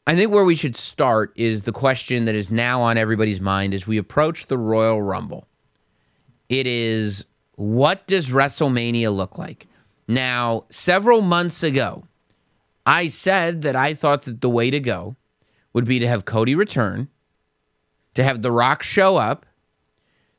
I think where we should start is the question that is now on everybody's mind as we approach the Royal Rumble. It is, what does WrestleMania look like? Now, several months ago, I said that I thought that the way to go would be to have Cody return, to have The Rock show up,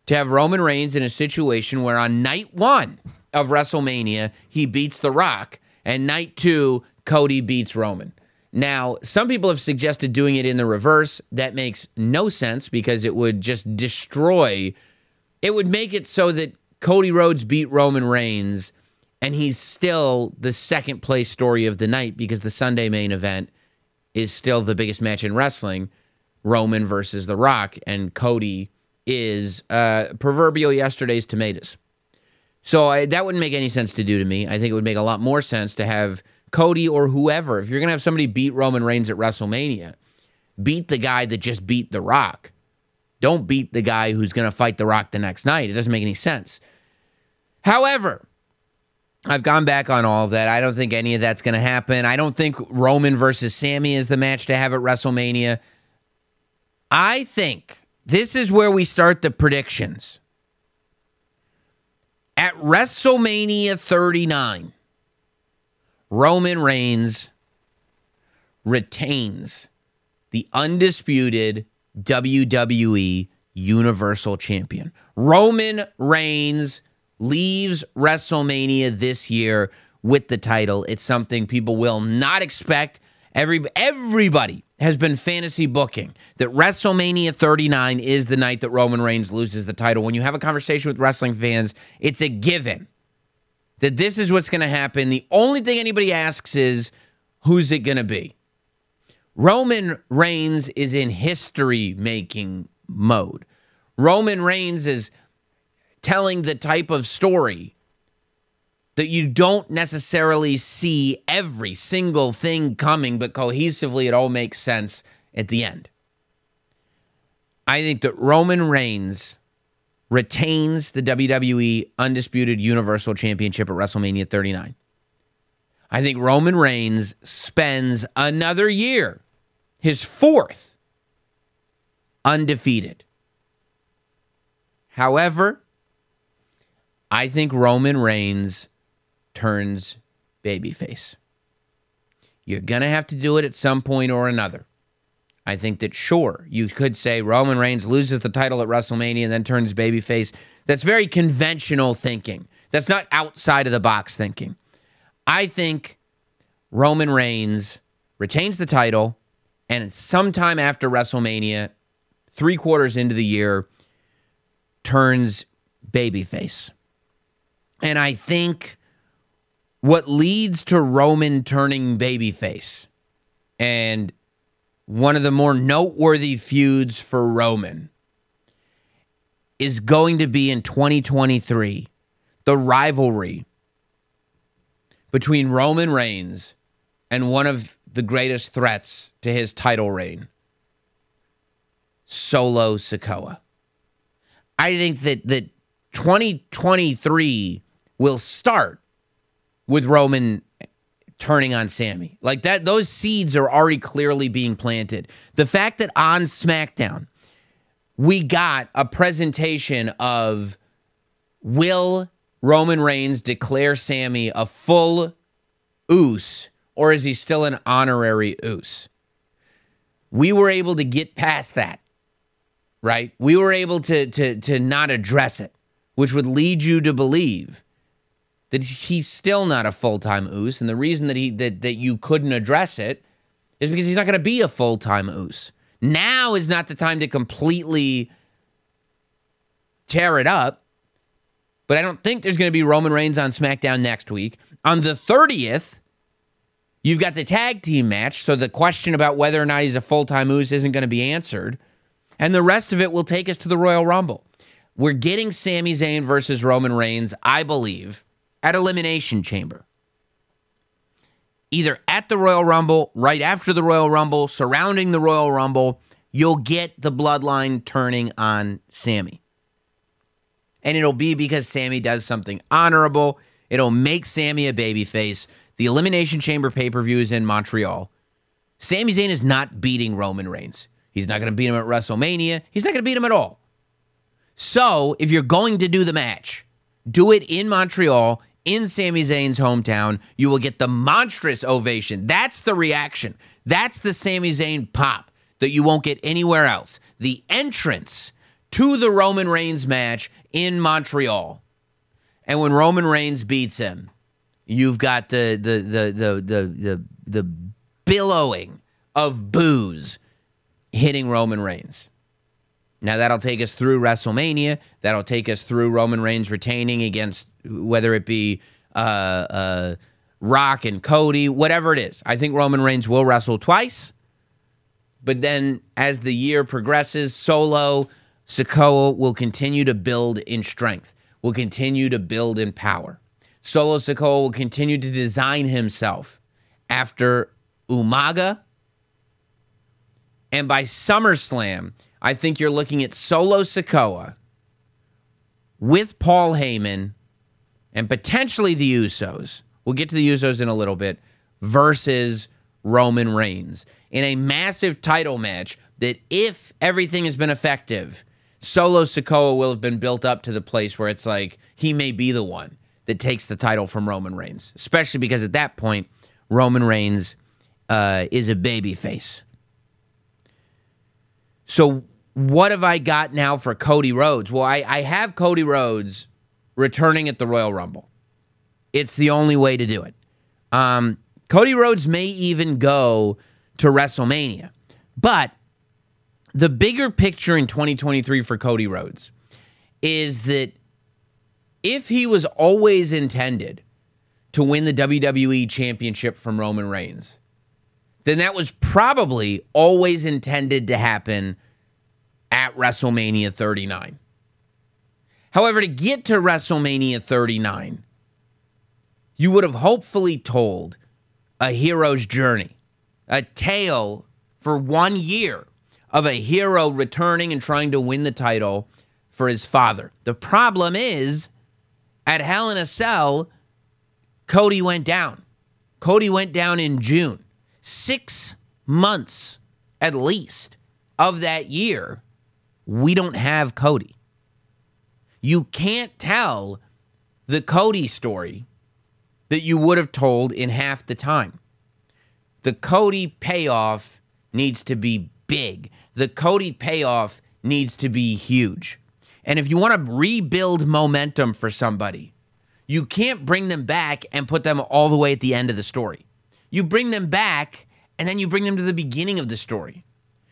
to have Roman Reigns in a situation where on night 1 of WrestleMania, he beats The Rock, and night 2, Cody beats Roman. Now, some people have suggested doing it in the reverse. That makes no sense because it would just destroy. It would make it so that Cody Rhodes beat Roman Reigns and he's still the second place story of the night because the Sunday main event is still the biggest match in wrestling, Roman versus The Rock, and Cody is proverbial yesterday's tomatoes. So that wouldn't make any sense to do to me. I think it would make a lot more sense to have Cody or whoever. If you're going to have somebody beat Roman Reigns at WrestleMania, beat the guy that just beat The Rock. Don't beat the guy who's going to fight The Rock the next night. It doesn't make any sense. However, I've gone back on all of that. I don't think any of that's going to happen. I don't think Roman versus Sami is the match to have at WrestleMania. I think this is where we start the predictions. At WrestleMania 39, Roman Reigns retains the undisputed WWE Universal Champion. Roman Reigns leaves WrestleMania this year with the title. It's something people will not expect. Everybody has been fantasy booking that WrestleMania 39 is the night that Roman Reigns loses the title. When you have a conversation with wrestling fans, it's a given that this is what's going to happen. The only thing anybody asks is, who's it going to be? Roman Reigns is in history-making mode. Roman Reigns is telling the type of story that you don't necessarily see every single thing coming, but cohesively it all makes sense at the end. I think that Roman Reigns retains the WWE Undisputed Universal Championship at WrestleMania 39. I think Roman Reigns spends another year, his 4th, undefeated. However, I think Roman Reigns turns babyface. You're going to have to do it at some point or another. I think that, sure, you could say Roman Reigns loses the title at WrestleMania and then turns babyface. That's very conventional thinking. That's not outside of the box thinking. I think Roman Reigns retains the title and sometime after WrestleMania, 3/4 into the year, turns babyface. And I think what leads to Roman turning babyface, and one of the more noteworthy feuds for Roman, is going to be in 2023, the rivalry between Roman Reigns and one of the greatest threats to his title reign, Solo Sikoa. I think that 2023 will start with Roman turning on Sami. Like that, those seeds are already clearly being planted. The fact that on SmackDown, we got a presentation of, will Roman Reigns declare Sami a full Uso, or is he still an honorary Uso? We were able to get past that, right? We were able to not address it, which would lead you to believe that he's still not a full-time Uso, and the reason that you couldn't address it is because he's not going to be a full-time Uso. Now is not the time to completely tear it up, but I don't think there's going to be Roman Reigns on SmackDown next week. On the 30th, you've got the tag team match, so the question about whether or not he's a full-time Uso isn't going to be answered, and the rest of it will take us to the Royal Rumble. We're getting Sami Zayn versus Roman Reigns, I believe, at Elimination Chamber. Either at the Royal Rumble, right after the Royal Rumble, surrounding the Royal Rumble, you'll get the bloodline turning on Sami. And it'll be because Sami does something honorable. It'll make Sami a babyface. The Elimination Chamber pay-per-view is in Montreal. Sami Zayn is not beating Roman Reigns. He's not going to beat him at WrestleMania. He's not going to beat him at all. So, if you're going to do the match, do it in Montreal, in Sami Zayn's hometown. You will get the monstrous ovation. That's the reaction. That's the Sami Zayn pop that you won't get anywhere else. The entrance to the Roman Reigns match in Montreal. And when Roman Reigns beats him, you've got the billowing of boos hitting Roman Reigns. Now, that'll take us through WrestleMania. That'll take us through Roman Reigns retaining against whether it be Rock and Cody, whatever it is. I think Roman Reigns will wrestle twice. But then as the year progresses, Solo Sikoa will continue to build in strength, will continue to build in power. Solo Sikoa will continue to design himself after Umaga. And by SummerSlam, I think you're looking at Solo Sikoa with Paul Heyman and potentially the Usos. We'll get to the Usos in a little bit, versus Roman Reigns in a massive title match that, if everything has been effective, Solo Sikoa will have been built up to the place where it's like he may be the one that takes the title from Roman Reigns, especially because at that point, Roman Reigns is a babyface. So what have I got now for Cody Rhodes? Well, I have Cody Rhodes returning at the Royal Rumble. It's the only way to do it. Cody Rhodes may even go to WrestleMania. But the bigger picture in 2023 for Cody Rhodes is that if he was always intended to win the WWE Championship from Roman Reigns, then that was probably always intended to happen at WrestleMania 39. However, to get to WrestleMania 39, you would have hopefully told a hero's journey, a tale for 1 year of a hero returning and trying to win the title for his father. The problem is, at Hell in a Cell, Cody went down. Cody went down in June. 6 months, at least, of that year, we don't have Cody. You can't tell the Cody story that you would have told in half the time. The Cody payoff needs to be big. The Cody payoff needs to be huge. And if you want to rebuild momentum for somebody, you can't bring them back and put them all the way at the end of the story. You bring them back, and then you bring them to the beginning of the story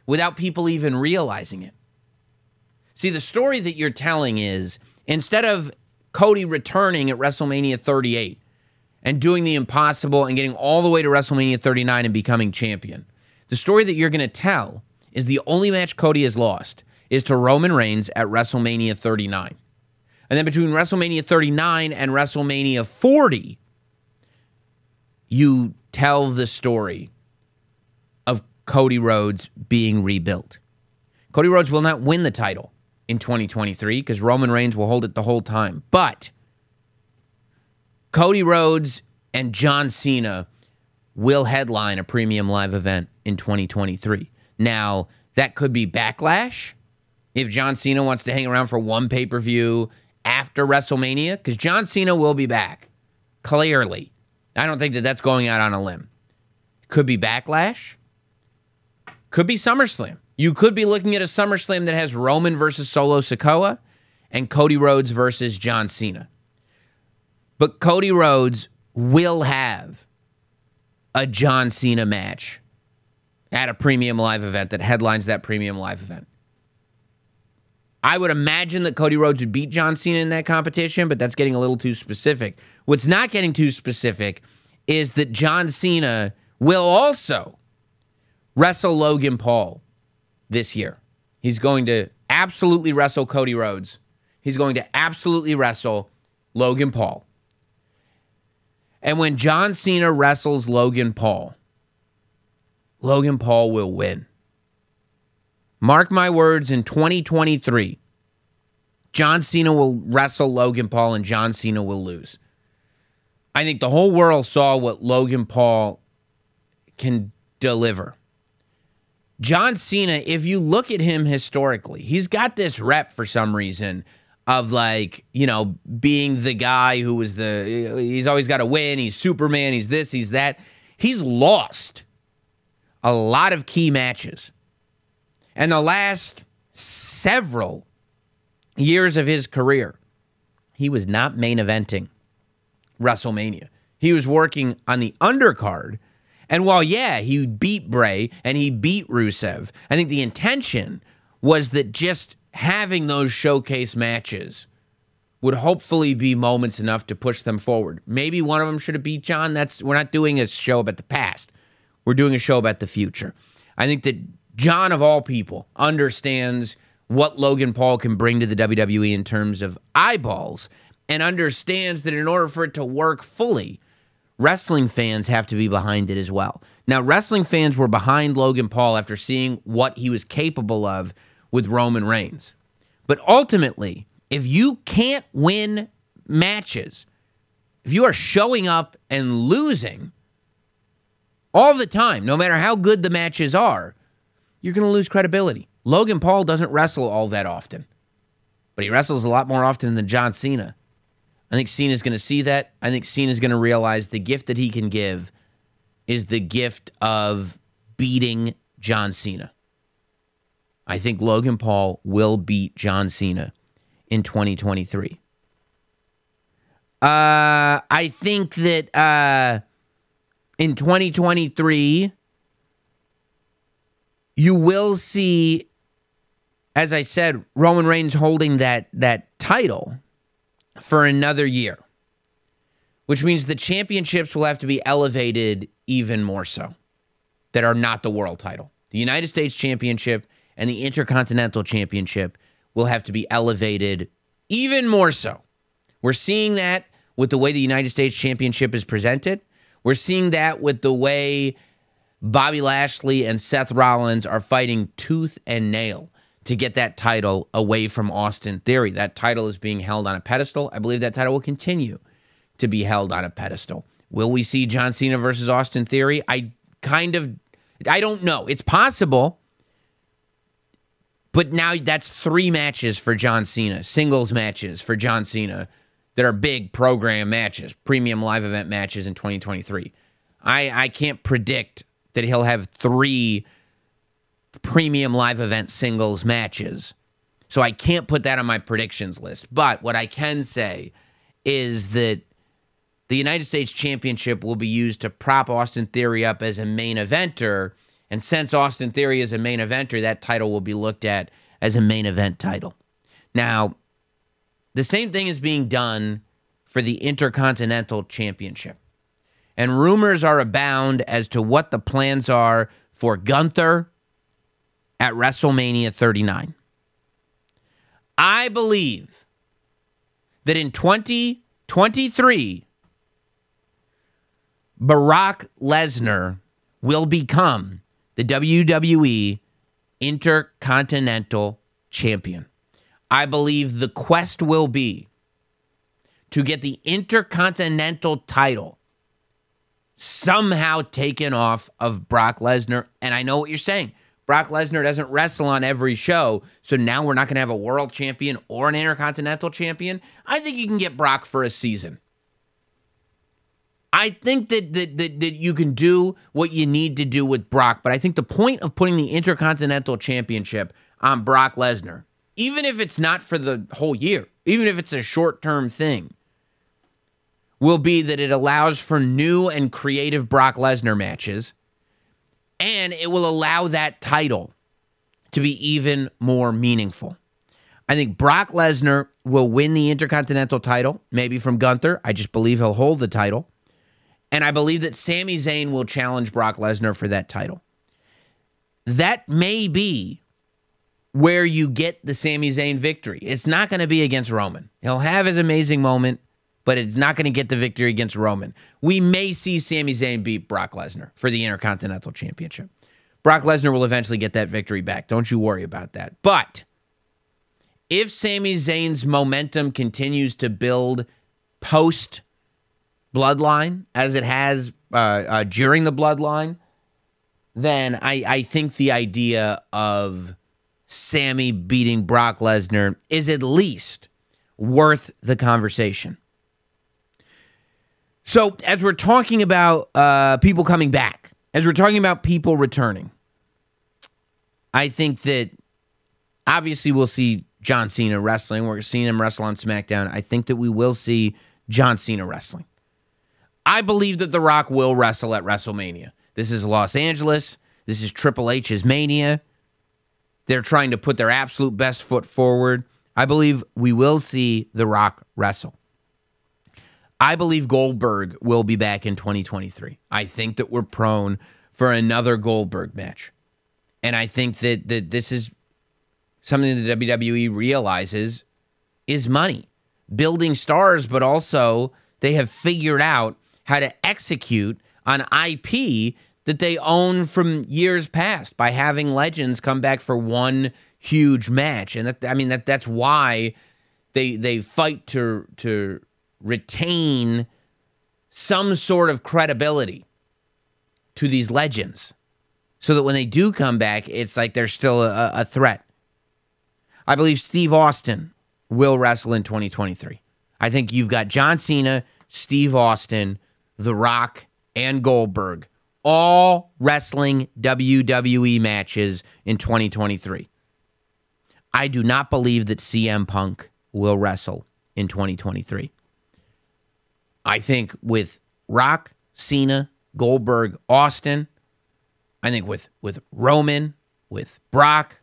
without people even realizing it. See, the story that you're telling is, instead of Cody returning at WrestleMania 38 and doing the impossible and getting all the way to WrestleMania 39 and becoming champion, the story that you're going to tell is the only match Cody has lost is to Roman Reigns at WrestleMania 39. And then between WrestleMania 39 and WrestleMania 40, you tell the story of Cody Rhodes being rebuilt. Cody Rhodes will not win the title in 2023 because Roman Reigns will hold it the whole time. But Cody Rhodes and John Cena will headline a premium live event in 2023. Now, that could be Backlash if John Cena wants to hang around for one pay-per-view after WrestleMania, because John Cena will be back, clearly. I don't think that that's going out on a limb. Could be Backlash. Could be SummerSlam. You could be looking at a SummerSlam that has Roman versus Solo Sikoa and Cody Rhodes versus John Cena. But Cody Rhodes will have a John Cena match at a premium live event that headlines that premium live event. I would imagine that Cody Rhodes would beat John Cena in that competition, but that's getting a little too specific. What's not getting too specific is that John Cena will also wrestle Logan Paul this year. He's going to absolutely wrestle Cody Rhodes. He's going to absolutely wrestle Logan Paul. And when John Cena wrestles Logan Paul will win. Mark my words, in 2023, John Cena will wrestle Logan Paul and John Cena will lose. I think the whole world saw what Logan Paul can deliver. John Cena, if you look at him historically, he's got this rep for some reason of like, you know, being the guy who was he's always got to win. He's Superman. He's this, he's that. He's lost a lot of key matches. And the last several years of his career, he was not main eventing WrestleMania. He was working on the undercard. And while, yeah, he beat Bray and he beat Rusev, I think the intention was that just having those showcase matches would hopefully be moments enough to push them forward. Maybe one of them should have beat John. We're not doing a show about the past. We're doing a show about the future. I think that John, of all people, understands what Logan Paul can bring to the WWE in terms of eyeballs, and understands that in order for it to work fully, wrestling fans have to be behind it as well. Now, wrestling fans were behind Logan Paul after seeing what he was capable of with Roman Reigns. But ultimately, if you can't win matches, if you are showing up and losing all the time, no matter how good the matches are, you're going to lose credibility. Logan Paul doesn't wrestle all that often, but he wrestles a lot more often than John Cena. I think Cena's going to see that. I think Cena's going to realize the gift that he can give is the gift of beating John Cena. I think Logan Paul will beat John Cena in 2023. I think that in 2023, you will see, as I said, Roman Reigns holding that title for another year, which means the championships will have to be elevated even more so, that are not the world title. The United States Championship and the Intercontinental Championship will have to be elevated even more so. We're seeing that with the way the United States Championship is presented. We're seeing that with the way Bobby Lashley and Seth Rollins are fighting tooth and nail to get that title away from Austin Theory. That title is being held on a pedestal. I believe that title will continue to be held on a pedestal. Will we see John Cena versus Austin Theory? I don't know. It's possible. But now that's 3 matches for John Cena, singles matches for John Cena that are big program matches, premium live event matches in 2023. I can't predict that he'll have 3 premium live event singles matches. So I can't put that on my predictions list. But what I can say is that the United States Championship will be used to prop Austin Theory up as a main eventer. And since Austin Theory is a main eventer, that title will be looked at as a main event title. Now, the same thing is being done for the Intercontinental Championship. And rumors are abound as to what the plans are for Gunther at WrestleMania 39. I believe that in 2023, Brock Lesnar will become the WWE Intercontinental Champion. I believe the quest will be to get the Intercontinental title somehow taken off of Brock Lesnar. And I know what you're saying. Brock Lesnar doesn't wrestle on every show, so now we're not going to have a world champion or an Intercontinental champion. I think you can get Brock for a season. I think that you can do what you need to do with Brock, but I think the point of putting the Intercontinental Championship on Brock Lesnar, even if it's not for the whole year, even if it's a short-term thing, will be that it allows for new and creative Brock Lesnar matches, and it will allow that title to be even more meaningful. I think Brock Lesnar will win the Intercontinental title, maybe from Gunther. I just believe he'll hold the title. And I believe that Sami Zayn will challenge Brock Lesnar for that title. That may be where you get the Sami Zayn victory. It's not going to be against Roman. He'll have his amazing moment, but it's not going to get the victory against Roman. We may see Sami Zayn beat Brock Lesnar for the Intercontinental Championship. Brock Lesnar will eventually get that victory back. Don't you worry about that. But if Sami Zayn's momentum continues to build post-Bloodline, as it has during the Bloodline, then I think the idea of Sammy beating Brock Lesnar is at least worth the conversation. So as we're talking about people coming back, as we're talking about people returning, I think that obviously we'll see John Cena wrestling. We're seeing him wrestle on SmackDown. I think that we will see John Cena wrestling. I believe that The Rock will wrestle at WrestleMania. This is Los Angeles. This is Triple H's Mania. They're trying to put their absolute best foot forward. I believe we will see The Rock wrestle. I believe Goldberg will be back in 2023. I think that we're prone for another Goldberg match. And I think that this is something that WWE realizes is money. Building stars, but also they have figured out how to execute on IP that they own from years past by having legends come back for one huge match. And that's why they fight to retain some sort of credibility to these legends so that when they do come back, it's like they're still a threat. I believe Steve Austin will wrestle in 2023. I think you've got John Cena, Steve Austin, The Rock, and Goldberg all wrestling WWE matches in 2023. I do not believe that CM Punk will wrestle in 2023. I think with Rock, Cena, Goldberg, Austin, I think with Roman, with Brock,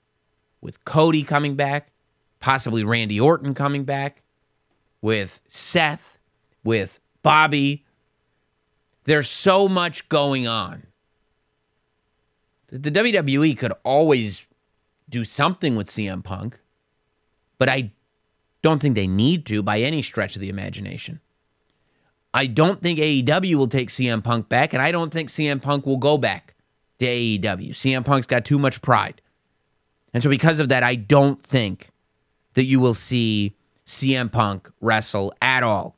with Cody coming back, possibly Randy Orton coming back, with Seth, with Bobby, there's so much going on. The WWE could always do something with CM Punk, but I don't think they need to by any stretch of the imagination. I don't think AEW will take CM Punk back, and I don't think CM Punk will go back to AEW. CM Punk's got too much pride. And so because of that, I don't think that you will see CM Punk wrestle at all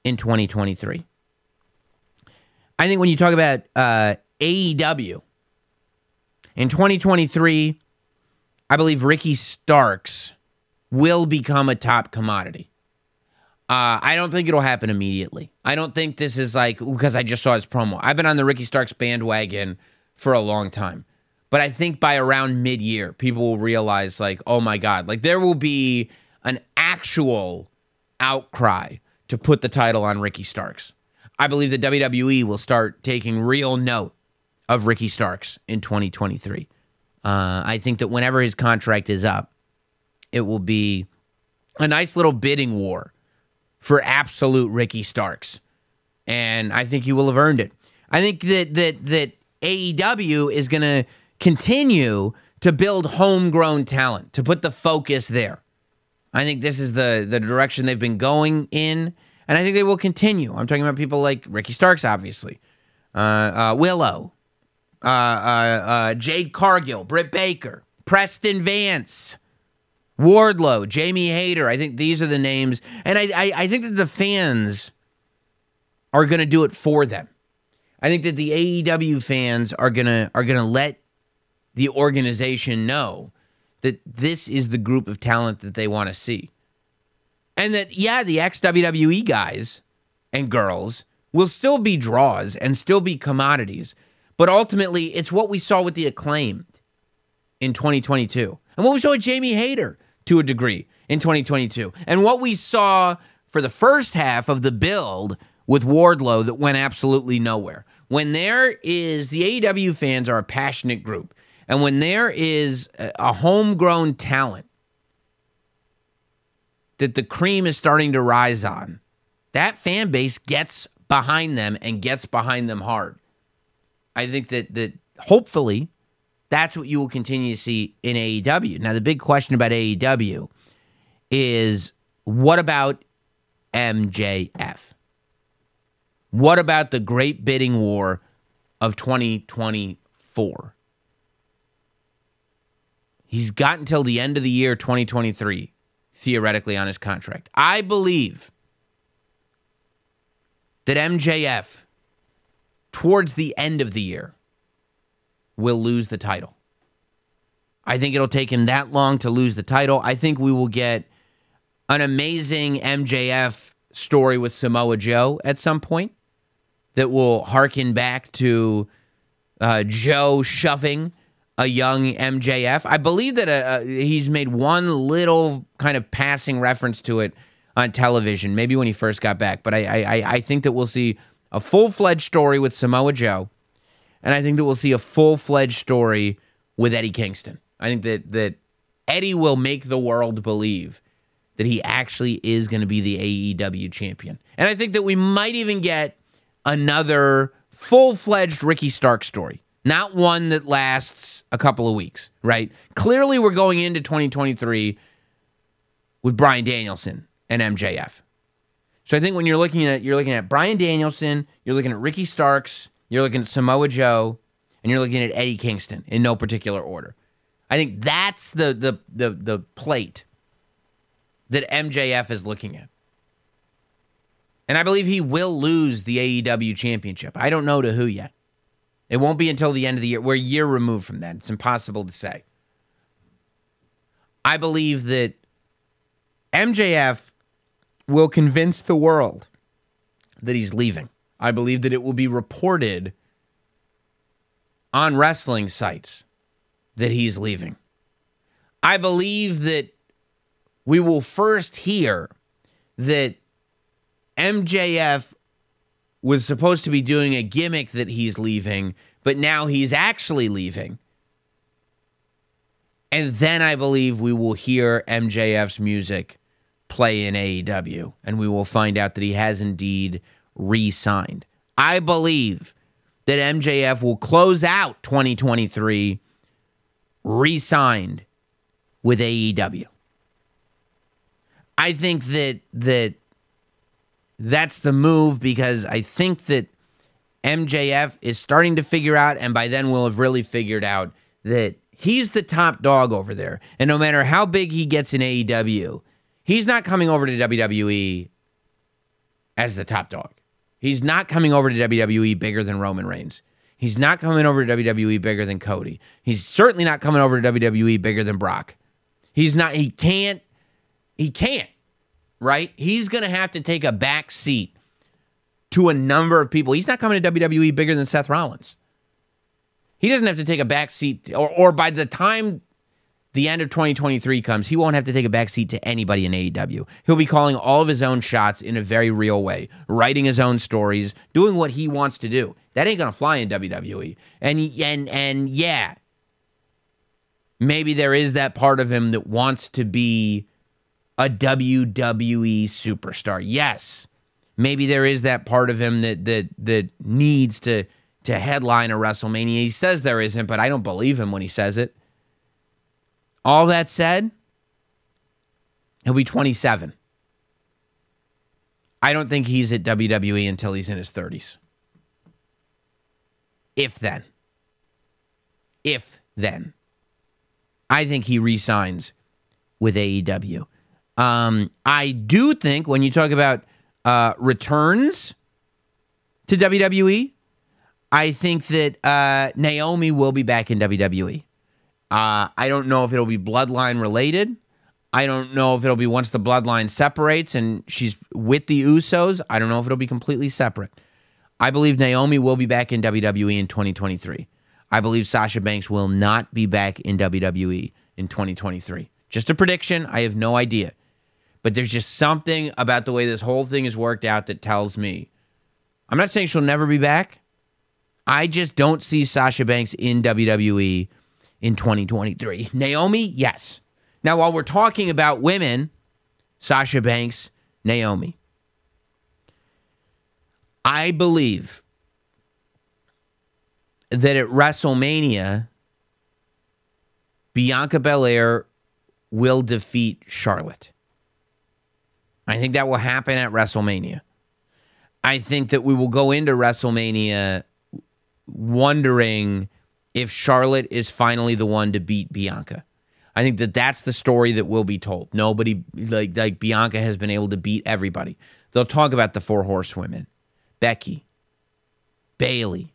in 2023. I think when you talk about AEW, in 2023, I believe Ricky Starks will become a top commodity. I don't think it'll happen immediately. I don't think this is like, because I just saw his promo. I've been on the Ricky Starks bandwagon for a long time. But I think by around mid-year, people will realize, like, oh my God, like there will be an actual outcry to put the title on Ricky Starks. I believe that WWE will start taking real note of Ricky Starks in 2023. I think that whenever his contract is up, it will be a nice little bidding war for absolute Ricky Starks. And I think he will have earned it. I think that AEW is going to continue to build homegrown talent, to put the focus there. I think this is the direction they've been going in, and I think they will continue. I'm talking about people like Ricky Starks, obviously. Willow. Jade Cargill. Britt Baker. Preston Vance. Wardlow. Jamie Hayter. I think these are the names. And I think that the fans are going to do it for them. I think that the AEW fans are gonna let the organization know that this is the group of talent that they want to see. And that, yeah, the ex-WWE guys and girls will still be draws and still be commodities. But ultimately, it's what we saw with the Acclaimed in 2022. And what we saw with Jamie Hayter, to a degree, in 2022. And what we saw for the first half of the build with Wardlow that went absolutely nowhere. When there is, the AEW fans are a passionate group. And when there is a homegrown talent that the cream is starting to rise on, that fan base gets behind them and gets behind them hard. I think that hopefully that's what you will continue to see in AEW. Now, the big question about AEW is, what about MJF? What about the great bidding war of 2024? He's got until the end of the year 2023, theoretically, on his contract. I believe that MJF, towards the end of the year, will lose the title. I think it'll take him that long to lose the title. I think we will get an amazing MJF story with Samoa Joe at some point that will harken back to Joe shoving a young MJF. I believe that he's made one little kind of passing reference to it on television, maybe when he first got back. But I think that we'll see a full-fledged story with Samoa Joe, and I think that we'll see a full-fledged story with Eddie Kingston. I think that Eddie will make the world believe that he actually is going to be the AEW champion. And I think that we might even get another full-fledged Ricky Starks story. Not one that lasts a couple of weeks, right? Clearly, we're going into 2023 with Bryan Danielson and MJF. So I think when you're looking at Bryan Danielson, you're looking at Ricky Starks, you're looking at Samoa Joe, and you're looking at Eddie Kingston in no particular order. I think that's the plate that MJF is looking at. And I believe he will lose the AEW championship. I don't know to who yet. It won't be until the end of the year. We're a year removed from that. It's impossible to say. I believe that MJF will convince the world that he's leaving. I believe that it will be reported on wrestling sites that he's leaving. I believe that we will first hear that MJF was supposed to be doing a gimmick that he's leaving, but now he's actually leaving. And then I believe we will hear MJF's music play in AEW, and we will find out that he has indeed re-signed. I believe that MJF will close out 2023 re-signed with AEW. I think that's the move, because I think that MJF is starting to figure out, and by then we'll have really figured out, that he's the top dog over there. And no matter how big he gets in AEW, he's not coming over to WWE as the top dog. He's not coming over to WWE bigger than Roman Reigns. He's not coming over to WWE bigger than Cody. He's certainly not coming over to WWE bigger than Brock. He can't, right? He's going to have to take a back seat to a number of people. He's not coming to WWE bigger than Seth Rollins. He doesn't have to take a back seat, or by the time the end of 2023 comes, he won't have to take a back seat to anybody in AEW. He'll be calling all of his own shots in a very real way, writing his own stories, doing what he wants to do. That ain't going to fly in WWE. And yeah, maybe there is that part of him that wants to be a WWE superstar. Yes, maybe there is that part of him that needs to headline a WrestleMania. He says there isn't, but I don't believe him when he says it. All that said, he'll be 27. I don't think he's at WWE until he's in his 30s. If then. I think he re-signs with AEW. I do think when you talk about returns to WWE, I think that Naomi will be back in WWE. I don't know if it'll be bloodline related. I don't know if it'll be once the bloodline separates and she's with the Usos. I don't know if it'll be completely separate. I believe Naomi will be back in WWE in 2023. I believe Sasha Banks will not be back in WWE in 2023. Just a prediction. I have no idea. But there's just something about the way this whole thing has worked out that tells me, I'm not saying she'll never be back. I just don't see Sasha Banks in WWE in 2023. Naomi, yes. Now, while we're talking about women, Sasha Banks, Naomi, I believe that at WrestleMania, Bianca Belair will defeat Charlotte. I think that will happen at WrestleMania. I think that we will go into WrestleMania wondering if Charlotte is finally the one to beat Bianca. I think that that's the story that will be told. Nobody, like Bianca has been able to beat everybody. They'll talk about the four horsewomen. Becky, Bayley,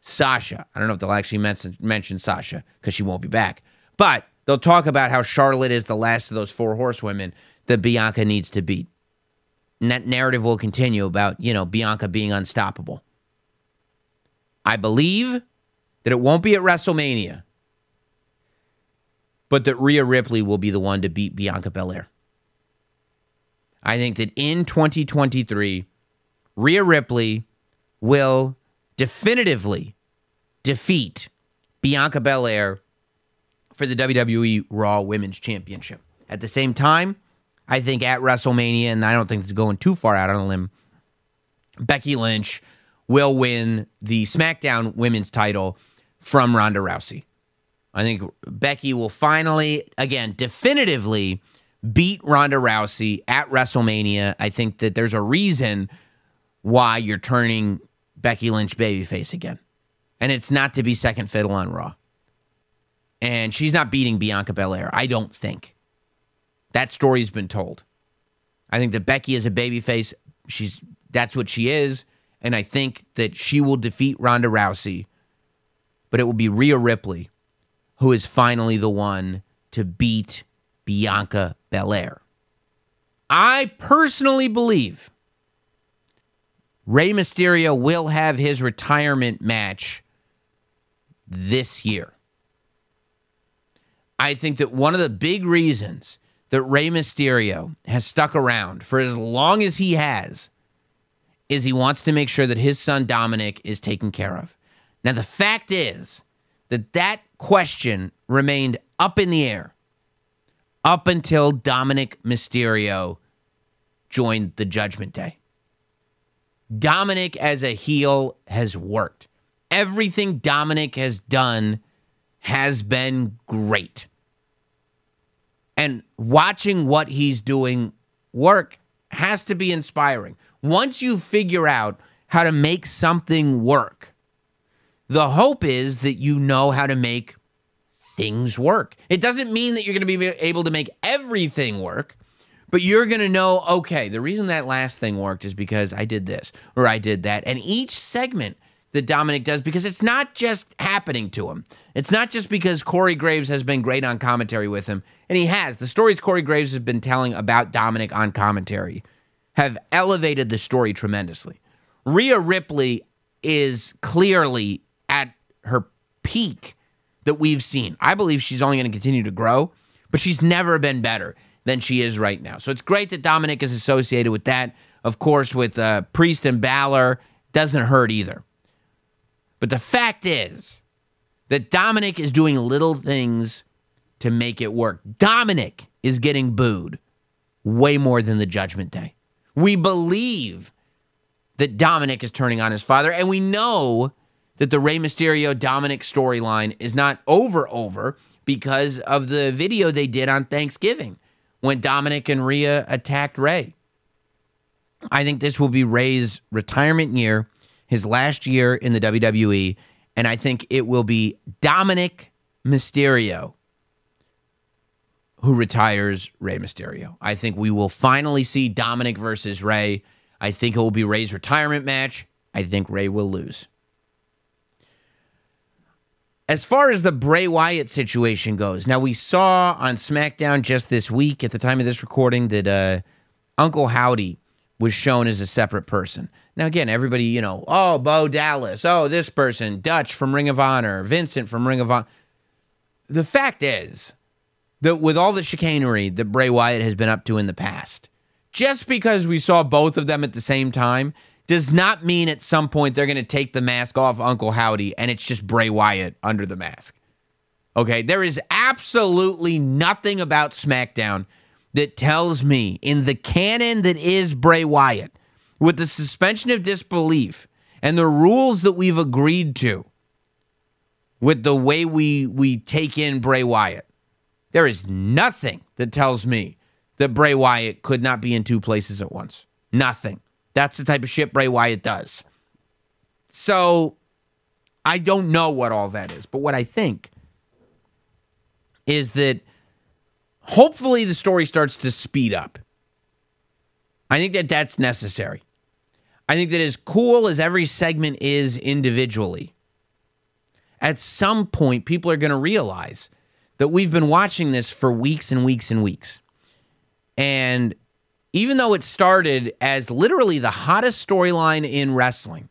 Sasha. I don't know if they'll actually mention Sasha because she won't be back. But they'll talk about how Charlotte is the last of those 4 horsewomen that Bianca needs to beat. And that narrative will continue about, Bianca being unstoppable. I believe that it won't be at WrestleMania, but that Rhea Ripley will be the one to beat Bianca Belair. I think that in 2023, Rhea Ripley will definitively defeat Bianca Belair for the WWE Raw Women's Championship. At the same time, I think at WrestleMania, and I don't think it's going too far out on a limb, Becky Lynch will win the SmackDown Women's title from Ronda Rousey. I think Becky will finally, again, definitively beat Ronda Rousey at WrestleMania. I think that there's a reason why you're turning Becky Lynch babyface again. And it's not to be second fiddle on Raw. And she's not beating Bianca Belair, I don't think. That story's been told. I think that Becky is a babyface. That's what she is. And I think that she will defeat Ronda Rousey. But it will be Rhea Ripley who is finally the one to beat Bianca Belair. I personally believe Rey Mysterio will have his retirement match this year. I think that one of the big reasons that Rey Mysterio has stuck around for as long as he has is he wants to make sure that his son Dominic is taken care of. Now, the fact is that question remained up in the air up until Dominic Mysterio joined the Judgment Day. Dominic as a heel has worked. Everything Dominic has done has been great. And watching what he's doing work has to be inspiring. Once you figure out how to make something work, the hope is that you know how to make things work. It doesn't mean that you're going to be able to make everything work, but you're going to know, okay, the reason that last thing worked is because I did this or I did that. And each segment that Dominic does, because it's not just happening to him. It's not just because Corey Graves has been great on commentary with him, and he has. The stories Corey Graves has been telling about Dominic on commentary have elevated the story tremendously. Rhea Ripley is clearly at her peak that we've seen. I believe she's only going to continue to grow, but she's never been better than she is right now. So it's great that Dominic is associated with that. Of course, with Priest and Balor, doesn't hurt either. But the fact is that Dominic is doing little things to make it work. Dominic is getting booed way more than the Judgment Day. We believe that Dominic is turning on his father, and we know that the Rey Mysterio-Dominic storyline is not over because of the video they did on Thanksgiving when Dominic and Rhea attacked Rey. I think this will be Rey's retirement year, his last year in the WWE, and I think it will be Dominic Mysterio who retires Rey Mysterio. I think we will finally see Dominic versus Rey. I think it will be Rey's retirement match. I think Rey will lose. As far as the Bray Wyatt situation goes, now we saw on SmackDown just this week at the time of this recording that Uncle Howdy was shown as a separate person. Now, again, everybody, oh, Bo Dallas, oh, this person, Dutch from Ring of Honor, Vincent from Ring of Honor. The fact is that with all the chicanery that Bray Wyatt has been up to in the past, just because we saw both of them at the same time does not mean at some point they're going to take the mask off Uncle Howdy and it's just Bray Wyatt under the mask. Okay, there is absolutely nothing about SmackDown that tells me in the canon that is Bray Wyatt, with the suspension of disbelief and the rules that we've agreed to with the way we take in Bray Wyatt, there is nothing that tells me that Bray Wyatt could not be in two places at once. Nothing. That's the type of shit Bray Wyatt does. So I don't know what all that is, but what I think is that hopefully the story starts to speed up. I think that that's necessary. I think that as cool as every segment is individually, at some point, people are going to realize that we've been watching this for weeks and weeks and weeks. And even though it started as literally the hottest storyline in wrestling,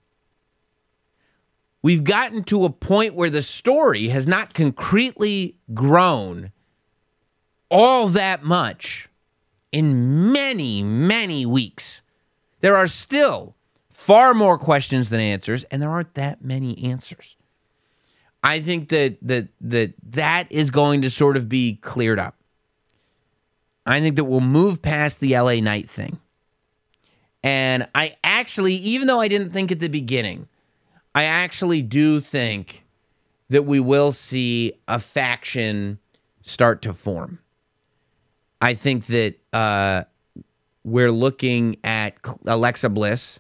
we've gotten to a point where the story has not concretely grown all that much in many, many weeks. There are still far more questions than answers, and there aren't that many answers. I think that is going to sort of be cleared up. I think that we'll move past the LA Knight thing. And I actually, even though I didn't think at the beginning, I actually do think that we will see a faction start to form. I think that we're looking at Alexa Bliss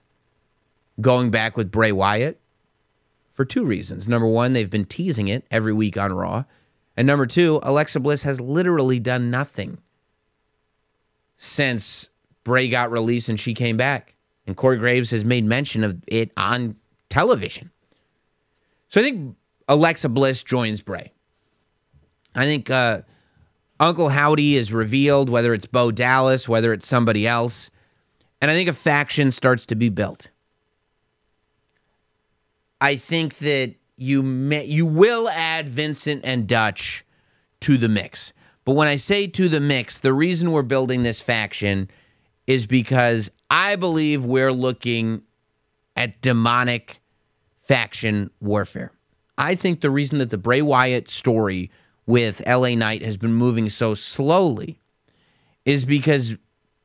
going back with Bray Wyatt for two reasons. Number one, they've been teasing it every week on Raw. And number two, Alexa Bliss has literally done nothing since Bray got released and she came back. And Corey Graves has made mention of it on television. So I think Alexa Bliss joins Bray. I think Uncle Howdy is revealed, whether it's Bo Dallas, whether it's somebody else. And I think a faction starts to be built. I think that you will add Vincent and Dutch to the mix. But when I say to the mix, the reason we're building this faction is because I believe we're looking at demonic faction warfare. I think the reason that the Bray Wyatt story with LA Knight has been moving so slowly is because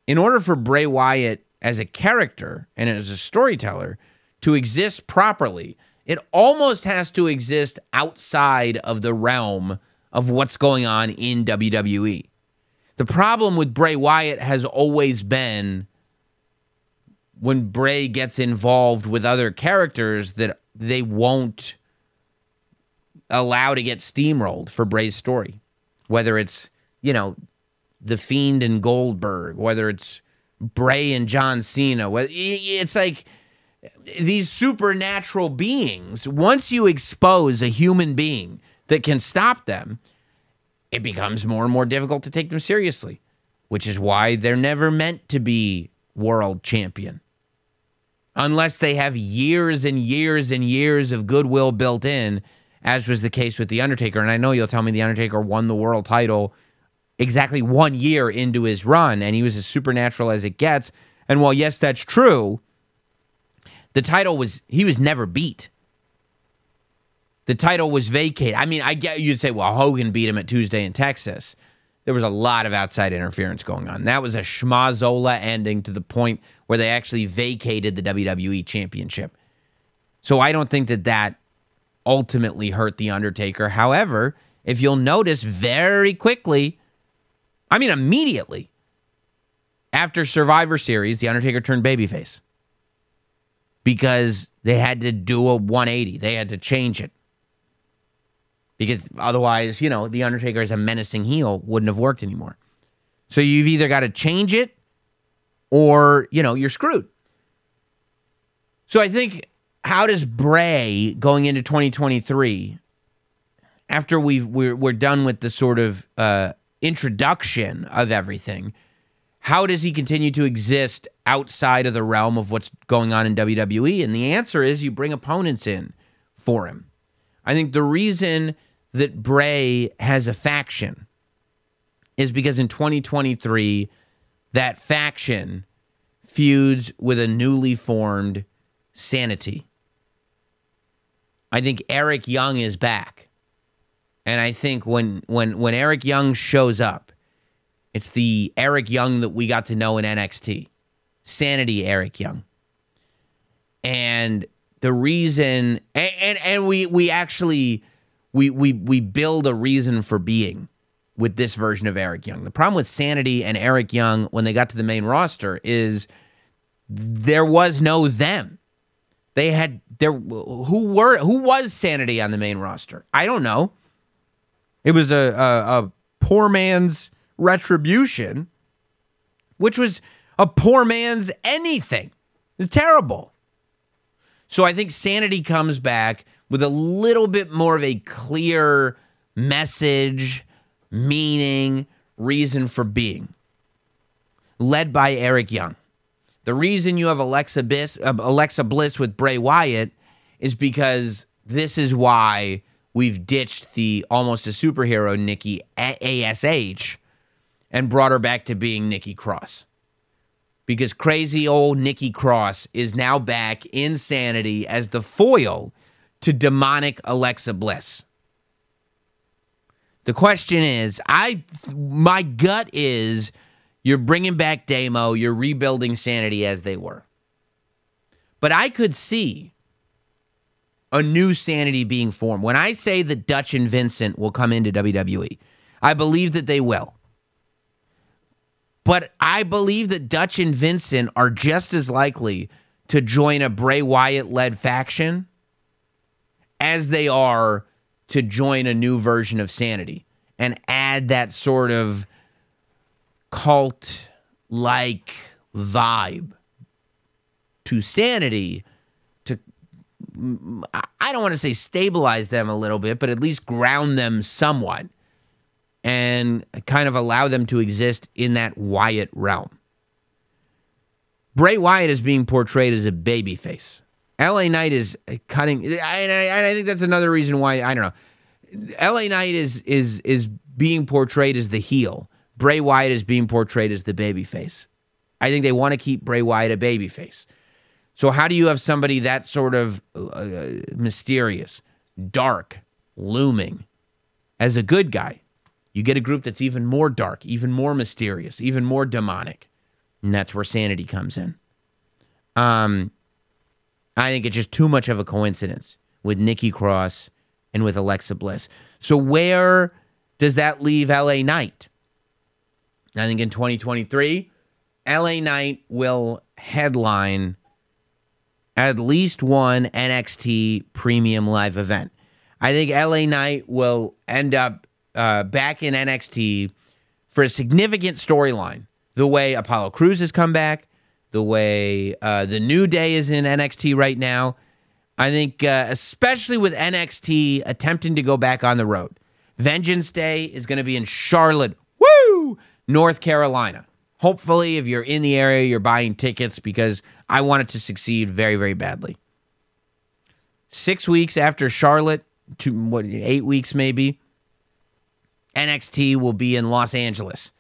in order for Bray Wyatt as a character and as a storyteller to exist properly, it almost has to exist outside of the realm of what's going on in WWE. The problem with Bray Wyatt has always been when Bray gets involved with other characters that they won't allow to get steamrolled for Bray's story. Whether it's, The Fiend and Goldberg, whether it's Bray and John Cena. It's like these supernatural beings, once you expose a human being that can stop them, it becomes more and more difficult to take them seriously, which is why they're never meant to be world champion. Unless they have years and years and years of goodwill built in, as was the case with The Undertaker. And I know you'll tell me The Undertaker won the world title exactly 1 year into his run, and he was as supernatural as it gets. And while, yes, that's true, the title he was never beat. The title was vacated. I mean, I get you'd say, well, Hogan beat him at Tuesday in Texas. There was a lot of outside interference going on. That was a schmazola ending to the point where they actually vacated the WWE Championship. So I don't think that ultimately hurt The Undertaker. However, if you'll notice very quickly, immediately, after Survivor Series, The Undertaker turned babyface. Because they had to do a 180. They had to change it. Because otherwise, The Undertaker as a menacing heel wouldn't have worked anymore. So you've either got to change it or, you're screwed. So I think, how does Bray, going into 2023, after we're done with the sort of introduction of everything, how does he continue to exist outside of the realm of what's going on in WWE? And the answer is you bring opponents in for him. I think the reason that Bray has a faction is because in 2023, that faction feuds with a newly formed Sanity. I think Eric Young is back. And I think when Eric Young shows up, it's the Eric Young that we got to know in NXT. Sanity Eric Young. And the reason, and we actually build a reason for being with this version of Eric Young. The problem with Sanity and Eric Young when they got to the main roster is there was no them. Who was Sanity on the main roster? I don't know. It was a poor man's Retribution, which was a poor man's anything. It's terrible. So I think Sanity comes back. with a little bit more of a clear message, meaning, reason for being. Led by Eric Young. The reason you have Alexa Bliss with Bray Wyatt is because this is why we've ditched the almost a superhero Nikki ASH and brought her back to being Nikki Cross. Because crazy old Nikki Cross is now back in Sanity as the foil to demonic Alexa Bliss. The question is, my gut is, you're bringing back Damo, you're rebuilding Sanity as they were. But I could see a new Sanity being formed. When I say that Dutch and Vincent will come into WWE, I believe that they will. But I believe that Dutch and Vincent are just as likely to join a Bray Wyatt-led faction as they are to join a new version of Sanity and add that sort of cult-like vibe to Sanity to, I don't want to say stabilize them a little bit, but at least ground them somewhat and kind of allow them to exist in that Wyatt realm. Bray Wyatt is being portrayed as a babyface. LA Knight is cutting, and I think that's another reason why, I don't know. LA Knight is being portrayed as the heel. Bray Wyatt is being portrayed as the babyface. I think they want to keep Bray Wyatt a babyface. So how do you have somebody that sort of mysterious, dark, looming as a good guy? You get a group that's even more dark, even more mysterious, even more demonic. And that's where Sanity comes in. I think it's just too much of a coincidence with Nikki Cross and with Alexa Bliss. So where does that leave LA Knight? I think in 2023, LA Knight will headline at least one NXT premium live event. I think LA Knight will end up back in NXT for a significant storyline. The way Apollo Crews has come back, the way the New Day is in NXT right now. I think especially with NXT attempting to go back on the road. Vengeance Day is going to be in Charlotte, North Carolina. Hopefully, if you're in the area, you're buying tickets because I want it to succeed very, very badly. 6 weeks after Charlotte, 8 weeks maybe, NXT will be in Los Angeles,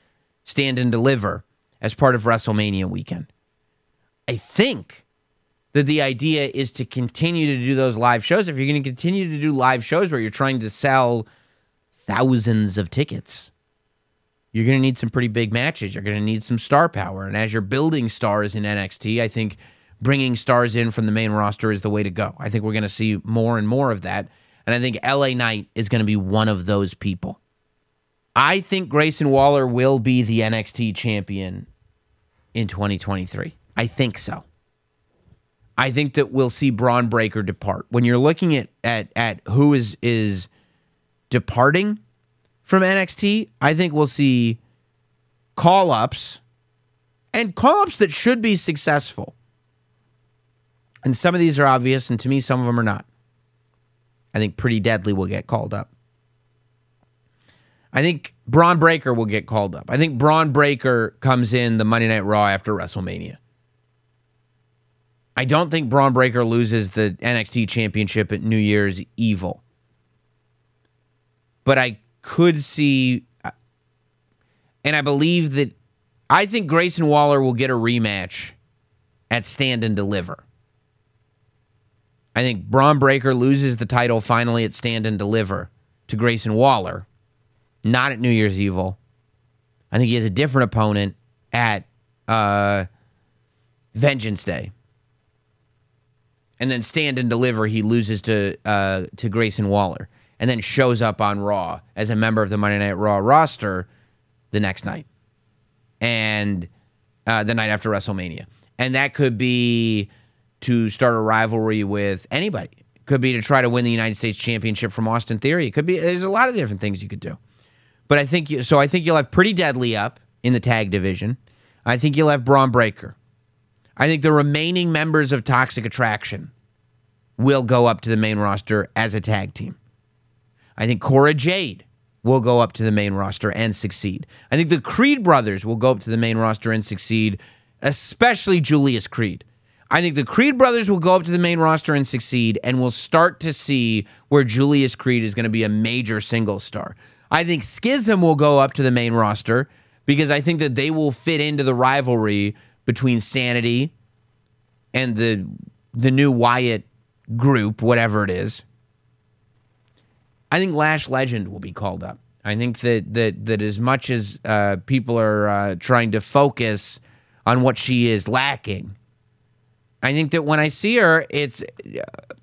Stand and Deliver, as part of WrestleMania weekend. I think that the idea is to continue to do those live shows. If you're going to continue to do live shows where you're trying to sell thousands of tickets, you're going to need some pretty big matches. You're going to need some star power. And as you're building stars in NXT, I think bringing stars in from the main roster is the way to go. I think we're going to see more and more of that. And I think LA Knight is going to be one of those people. I think Grayson Waller will be the NXT champion in 2023. I think so. I think that we'll see Braun Breaker depart. When you're looking at who is departing from NXT, I think we'll see call-ups, and call-ups that should be successful. And some of these are obvious, and to me, some of them are not. I think Pretty Deadly will get called up. I think Braun Breaker will get called up. I think Braun Breaker comes in the Monday Night Raw after WrestleMania. I don't think Braun Breaker loses the NXT Championship at New Year's Evil. But I could see, and I believe that, I think Grayson Waller will get a rematch at Stand and Deliver. I think Braun Breaker loses the title finally at Stand and Deliver to Grayson Waller, not at New Year's Evil. I think he has a different opponent at Vengeance Day. And then Stand and Deliver, he loses to Grayson Waller, and then shows up on Raw as a member of the Monday Night Raw roster the next night. And the night after WrestleMania. And that could be to start a rivalry with anybody. It could be to try to win the United States Championship from Austin Theory. It could be, there's a lot of different things you could do. But I think you'll have Pretty Deadly up in the tag division. I think you'll have Braun Breaker. I think the remaining members of Toxic Attraction will go up to the main roster as a tag team. I think Cora Jade will go up to the main roster and succeed. I think the Creed brothers will go up to the main roster and succeed, especially Julius Creed. I think the Creed brothers will go up to the main roster and succeed, and we'll start to see where Julius Creed is going to be a major single star. I think Schism will go up to the main roster because I think that they will fit into the rivalry between Sanity and the new Wyatt group, whatever it is. I think Lash Legend will be called up. I think that as much as people are trying to focus on what she is lacking, I think that when I see her,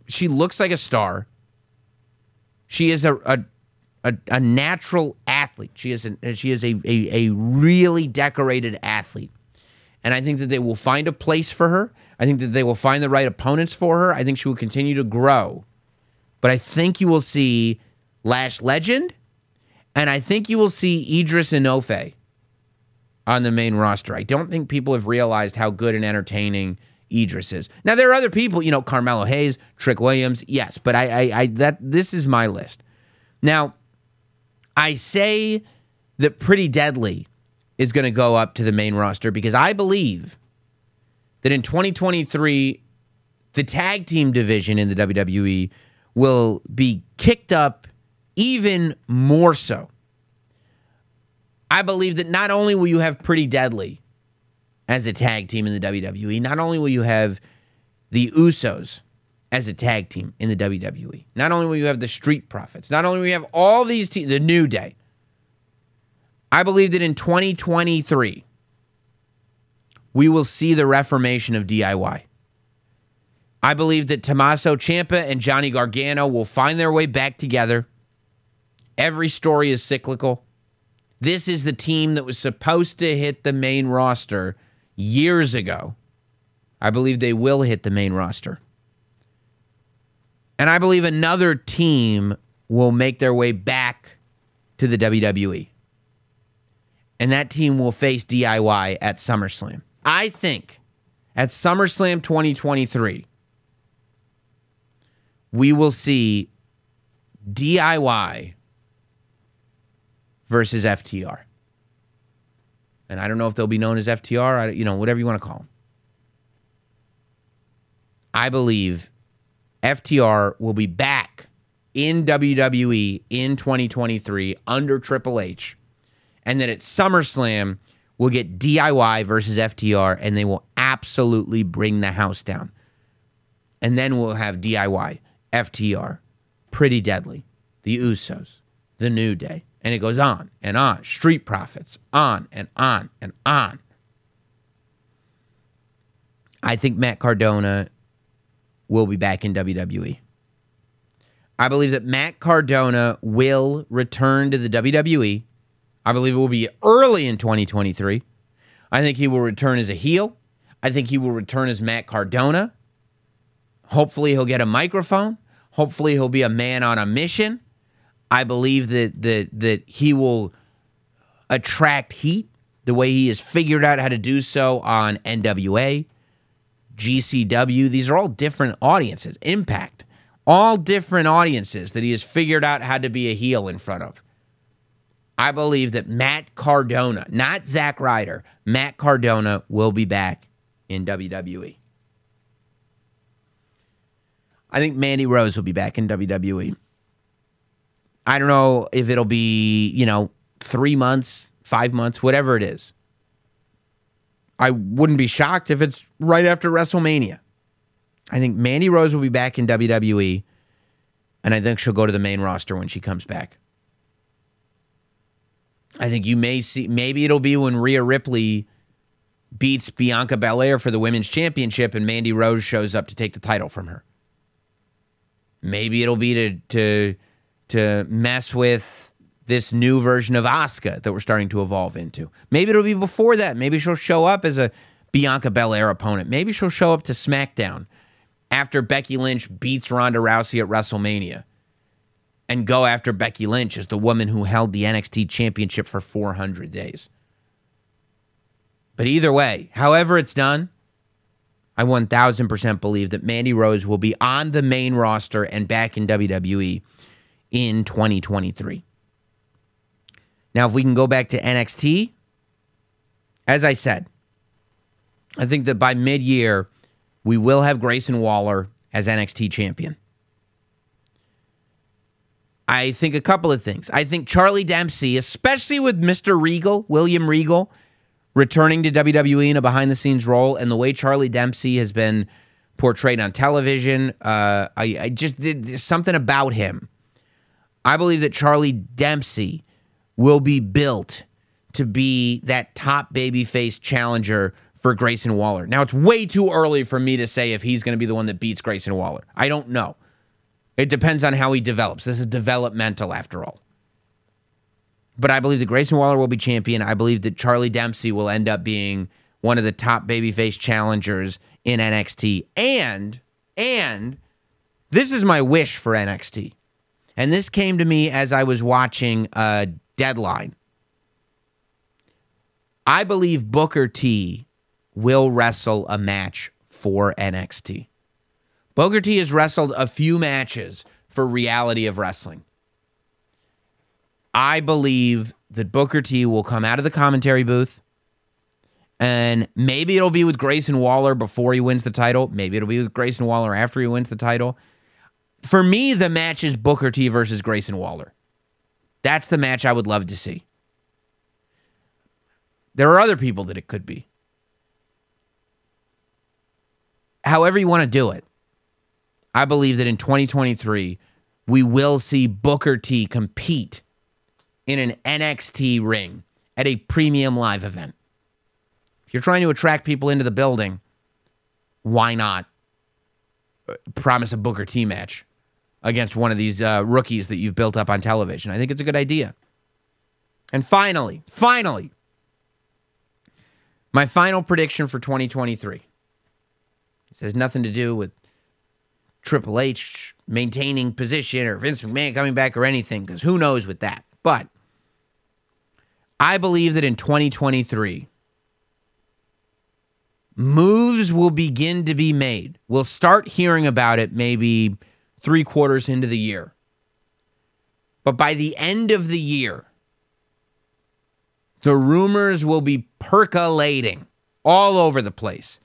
she looks like a star. She is a natural athlete. She is a really decorated athlete. And I think that they will find a place for her. I think that they will find the right opponents for her. I think she will continue to grow. But I think you will see Lash Legend, and I think you will see Idris Inoue on the main roster. I don't think people have realized how good and entertaining Idris is. Now, there are other people, Carmelo Hayes, Trick Williams, yes, but this is my list. Now, I say that Pretty Deadly is going to go up to the main roster because I believe that in 2023, the tag team division in the WWE will be kicked up even more so. I believe that not only will you have Pretty Deadly as a tag team in the WWE, not only will you have the Usos as a tag team in the WWE, not only will you have the Street Profits, not only will you have all these teams, the New Day. I believe that in 2023, we will see the reformation of DIY. I believe that Tommaso Ciampa and Johnny Gargano will find their way back together. Every story is cyclical. This is the team that was supposed to hit the main roster years ago. I believe they will hit the main roster. And I believe another team will make their way back to the WWE. And that team will face DIY at SummerSlam. I think at SummerSlam 2023, we will see DIY versus FTR. And I don't know if they'll be known as FTR, whatever you want to call them. I believe FTR will be back in WWE in 2023 under Triple H. And that at SummerSlam, we'll get DIY versus FTR, and they will absolutely bring the house down. And then we'll have DIY, FTR, Pretty Deadly, the Usos, the New Day. And it goes on and on. Street Profits, on and on and on. I think Matt Cardona will be back in WWE. I believe that Matt Cardona will return to the WWE. I believe it will be early in 2023. I think he will return as a heel. I think he will return as Matt Cardona. Hopefully he'll get a microphone. Hopefully he'll be a man on a mission. I believe that he will attract heat the way he has figured out how to do so on NWA, GCW. These are all different audiences. Impact. All different audiences that he has figured out how to be a heel in front of. I believe that Matt Cardona, not Zack Ryder, Matt Cardona will be back in WWE. I think Mandy Rose will be back in WWE. I don't know if it'll be, 3 months, 5 months, whatever it is. I wouldn't be shocked if it's right after WrestleMania. I think Mandy Rose will be back in WWE, and I think she'll go to the main roster when she comes back. I think you may see, maybe it'll be when Rhea Ripley beats Bianca Belair for the Women's Championship and Mandy Rose shows up to take the title from her. Maybe it'll be to mess with this new version of Asuka that we're starting to evolve into. Maybe it'll be before that. Maybe she'll show up as a Bianca Belair opponent. Maybe she'll show up to SmackDown after Becky Lynch beats Ronda Rousey at WrestleMania and go after Becky Lynch as the woman who held the NXT Championship for 400 days. But either way, however it's done, I 1000% believe that Mandy Rose will be on the main roster and back in WWE in 2023. Now, if we can go back to NXT, as I said, I think that by mid-year, we will have Grayson Waller as NXT champion. I think a couple of things. I think Charlie Dempsey, especially with Mr. Regal, William Regal, returning to WWE in a behind-the-scenes role, and the way Charlie Dempsey has been portrayed on television, I just there's something about him. I believe that Charlie Dempsey will be built to be that top babyface challenger for Grayson Waller. Now, it's way too early for me to say if he's going to be the one that beats Grayson Waller. I don't know. It depends on how he develops. This is developmental, after all. But I believe that Grayson Waller will be champion. I believe that Charlie Dempsey will end up being one of the top babyface challengers in NXT. And this is my wish for NXT. And this came to me as I was watching Deadline. I believe Booker T will wrestle a match for NXT. Booker T has wrestled a few matches for Reality of Wrestling. I believe that Booker T will come out of the commentary booth, and maybe it'll be with Grayson Waller before he wins the title. Maybe it'll be with Grayson Waller after he wins the title. For me, the match is Booker T versus Grayson Waller. That's the match I would love to see. There are other people that it could be. However you want to do it, I believe that in 2023, we will see Booker T compete in an NXT ring at a premium live event. If you're trying to attract people into the building, why not promise a Booker T match against one of these rookies that you've built up on television? I think it's a good idea. And finally, my final prediction for 2023. This has nothing to do with Triple H maintaining position or Vince McMahon coming back or anything, because who knows with that. But I believe that in 2023, moves will begin to be made. We'll start hearing about it maybe 3 quarters into the year. But by the end of the year, the rumors will be percolating all over the place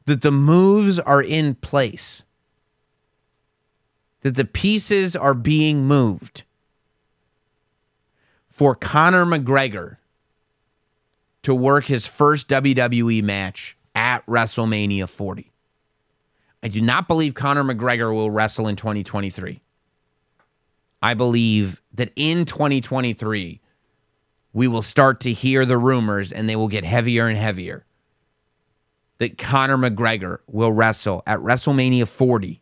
that the moves are in place, that the pieces are being moved for Conor McGregor to work his first WWE match at WrestleMania 40. I do not believe Conor McGregor will wrestle in 2023. I believe that in 2023, we will start to hear the rumors, and they will get heavier and heavier, that Conor McGregor will wrestle at WrestleMania 40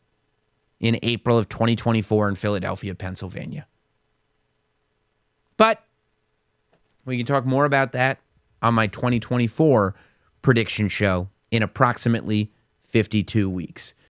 in April of 2024 in Philadelphia, Pennsylvania. But we can talk more about that on my 2024 prediction show in approximately 52 weeks.